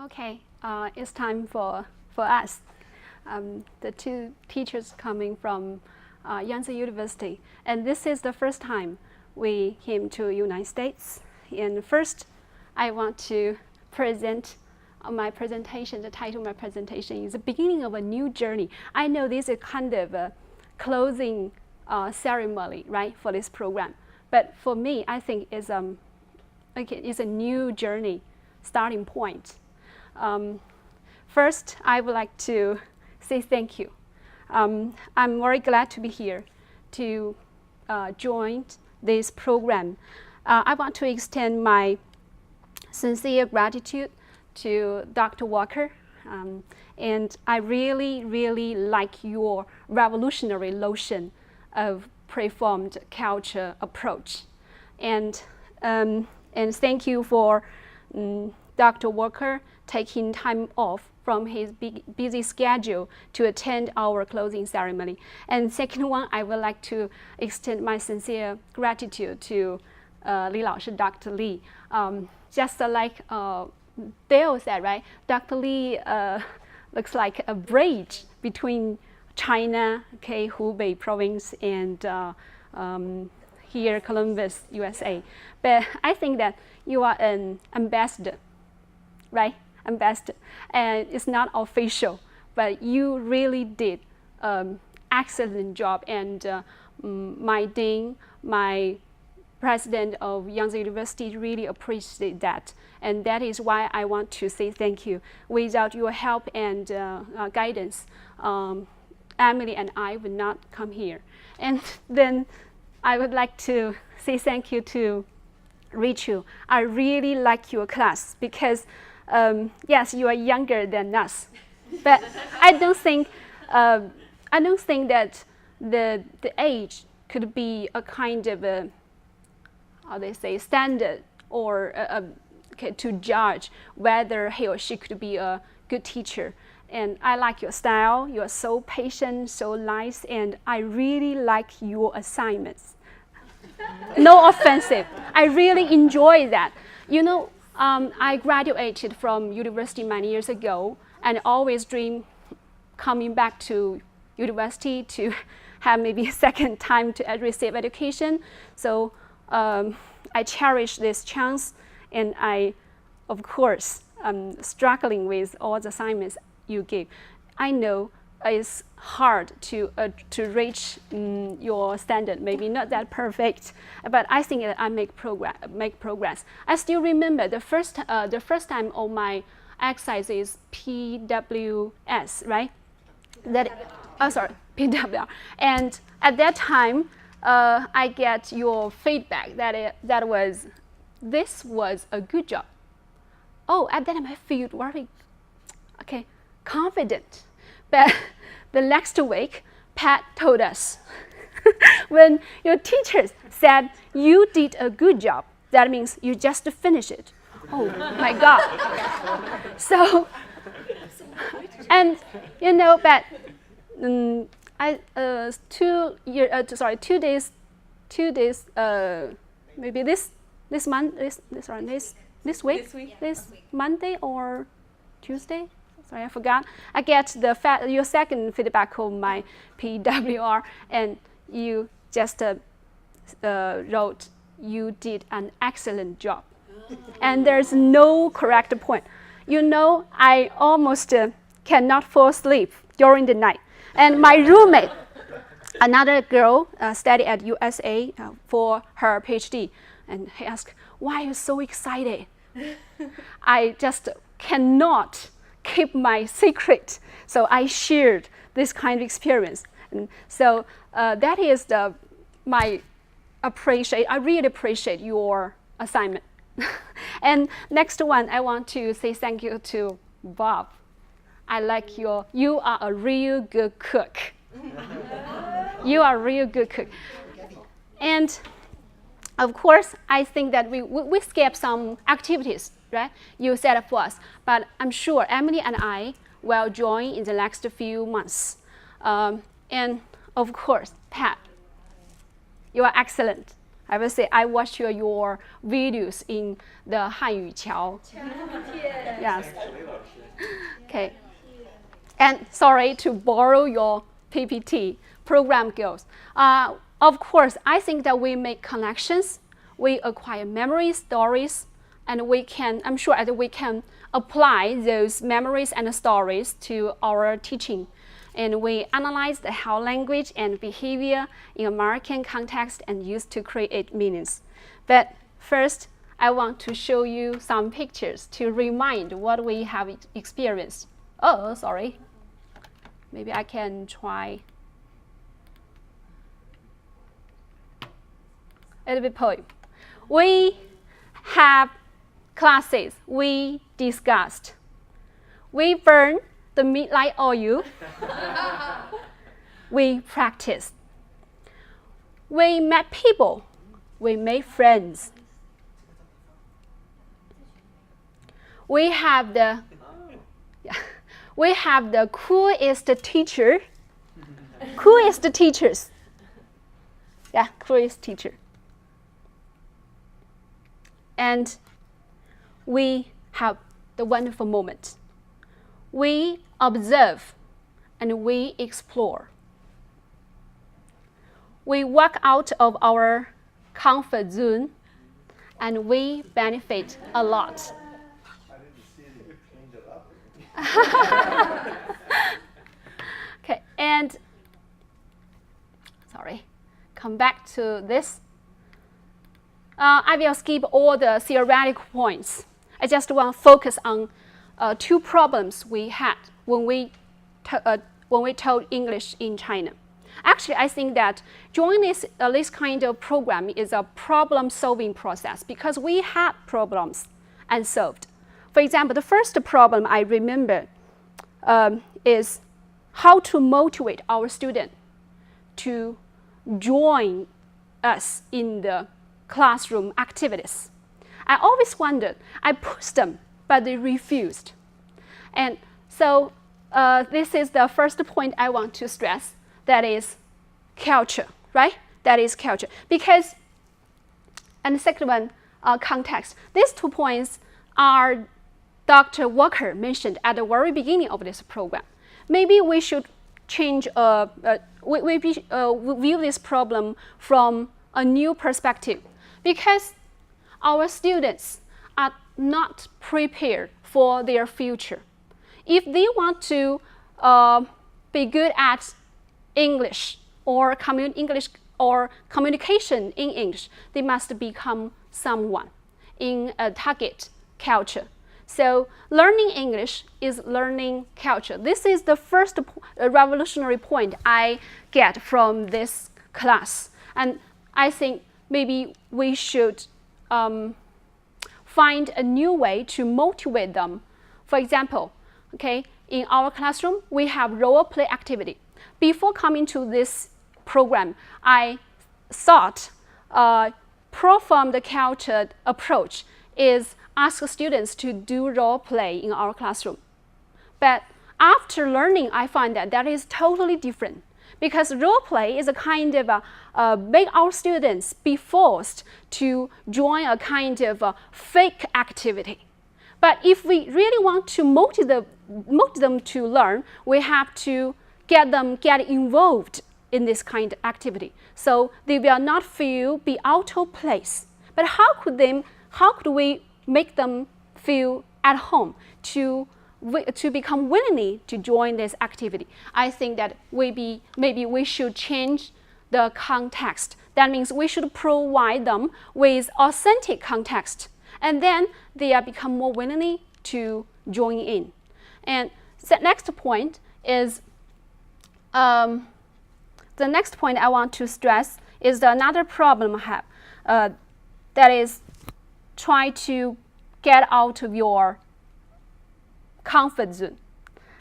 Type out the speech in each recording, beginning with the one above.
Okay, it's time for us, the two teachers coming from Yangtze University. And this is the first time we came to United States. And first, I want to present my presentation. The title of my presentation is The Beginning of a New Journey. I know this is kind of a closing ceremony, right, for this program. But for me, I think it's a new journey starting point. First, I would like to say thank you. I'm very glad to be here to join this program. I want to extend my sincere gratitude to Dr. Walker. And I really, really like your revolutionary notion of preformed culture approach. And thank you for Dr. Walker taking time off from his busy schedule to attend our closing ceremony. And second one, I would like to extend my sincere gratitude to Li Laoshi, Dr. Li. Just like Dale said, right? Dr. Li looks like a bridge between China, okay, Hubei province, and here, Columbus, USA. But I think that you are an ambassador, right? Ambassador. And it's not official, but you really did excellent job. And my dean, my president of Yangtze University really appreciate that. And that is why I want to say thank you. Without your help and guidance, Emily and I would not come here. And then I would like to say thank you to Rachel. I really like your class because, yes, you are younger than us, but I don't think that the age could be a kind of a, how they say, standard or okay, to judge whether he or she could be a good teacher. And I like your style. You are so patient, so nice, and I really like your assignments. No offensive. I really enjoy that. You know, I graduated from university many years ago and always dream coming back to university to have maybe a second time to receive education. So I cherish this chance, and I, of course, struggling with all the assignments you give. I know it's hard to reach your standard, maybe not that perfect, but I think that I make progress. I still remember the first time on my exercise is PWS, right? PWR. And at that time, I get your feedback that this was a good job. Oh, at that time I feel very confident. But the next week, Pat told us, when your teachers said you did a good job, that means you just finished it. Oh my God. So, and you know, but maybe this Monday or Tuesday. Sorry, I forgot. I get your second feedback on my PWR, and you just wrote, you did an excellent job. And there's no correct point. You know, I almost cannot fall asleep during the night. And my roommate, another girl, studied at USA for her PhD, and he asked, why are you so excited? I just cannot keep my secret. So I shared this kind of experience. And so that is I really appreciate your assignment. And next one, I want to say thank you to Bob. I like you are a real good cook. You are a real good cook. And of course, I think that we skipped some activities, right? You set up for us. But I'm sure Emily and I will join in the next few months. And of course, Pat, you are excellent. I will say I watched your videos in the Hanyu Qiao. Yes. Okay. And sorry to borrow your PPT, program goals. Of course, I think that we make connections, we acquire memories, stories, and I'm sure that we can apply those memories and stories to our teaching. And we analyze how language and behavior in American context and used to create meanings. But first, I want to show you some pictures to remind what we have experienced. Oh, sorry. Maybe I can try a little bit poem. We have classes, we discussed. We burn the midnight oil. We practiced. We met people. We made friends. We have the coolest teacher. Coolest teachers. Yeah, coolest teacher. And we have the wonderful moment. We observe and we explore. We walk out of our comfort zone and we benefit a lot. Okay, and sorry, come back to this. I will skip all the theoretical points. I just want to focus on two problems we had when we taught English in China. Actually, I think that joining this kind of program is a problem-solving process because we had problems unsolved. For example, the first problem I remember is how to motivate our students to join us in the classroom activities. I always wondered, I pushed them, but they refused. And so this is the first point I want to stress, that is culture, right? That is culture. Because, and the second one, context. These 2 points are Dr. Walker mentioned at the very beginning of this program. Maybe we should change, view this problem from a new perspective because our students are not prepared for their future. If they want to be good at English or communication in English, they must become someone in a target culture. So learning English is learning culture. This is the first revolutionary point I get from this class. And I think maybe we should find a new way to motivate them. For example, okay, in our classroom, we have role play activity. Before coming to this program, I thought profound culture approach is ask students to do role play in our classroom. But after learning, I find that is totally different because role play is a kind of make our students be forced to join a kind of fake activity. But if we really want to motivate them to learn, we have to get them involved in this kind of activity, so they will not be out of place. But how could we make them feel at home to become willing to join this activity? I think that maybe we should change the context. That means we should provide them with authentic context, and then they become more willing to join in. And the next point is the next point I want to stress is another problem I have. That is, try to get out of your comfort zone.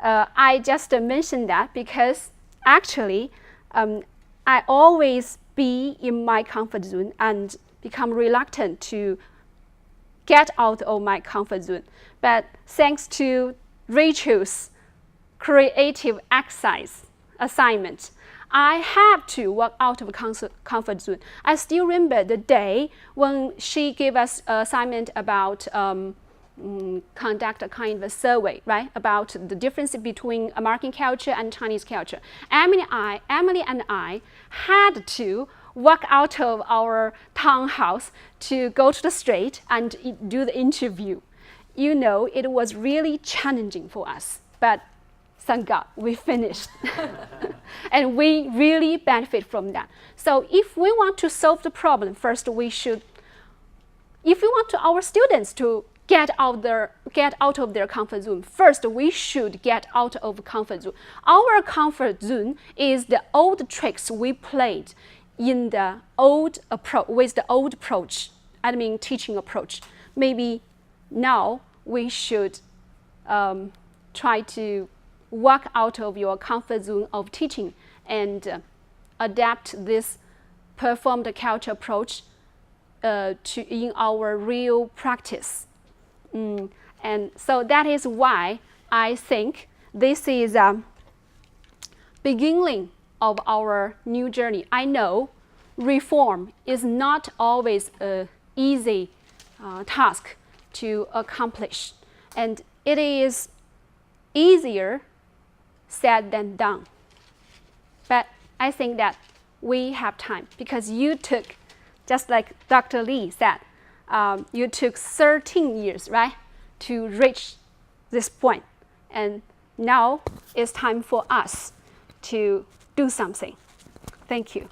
I just mentioned that because actually I always be in my comfort zone and become reluctant to get out of my comfort zone. But thanks to Rachel's creative exercise assignment, I had to walk out of a comfort zone. I still remember the day when she gave us an assignment about conduct a kind of a survey, right, about the difference between American culture and Chinese culture. Emily and I had to walk out of our townhouse to go to the street and do the interview. You know, it was really challenging for us, but thank God we finished. And we really benefit from that. So if we want to solve the problem, first we should, if we want our students to get out of their comfort zone, first we should get out of comfort zone. Our comfort zone is the old tricks we played in the old approach, with the old approach, I mean teaching approach. Maybe now we should try to walk out of your comfort zone of teaching and adapt this performed culture approach in our real practice. And so that is why I think this is a beginning of our new journey. I know reform is not always an easy task to accomplish, and it is easier said than done. But I think that we have time, because you took, just like Dr. Lee said, you took 13 years, right, to reach this point. And now it's time for us to do something. Thank you.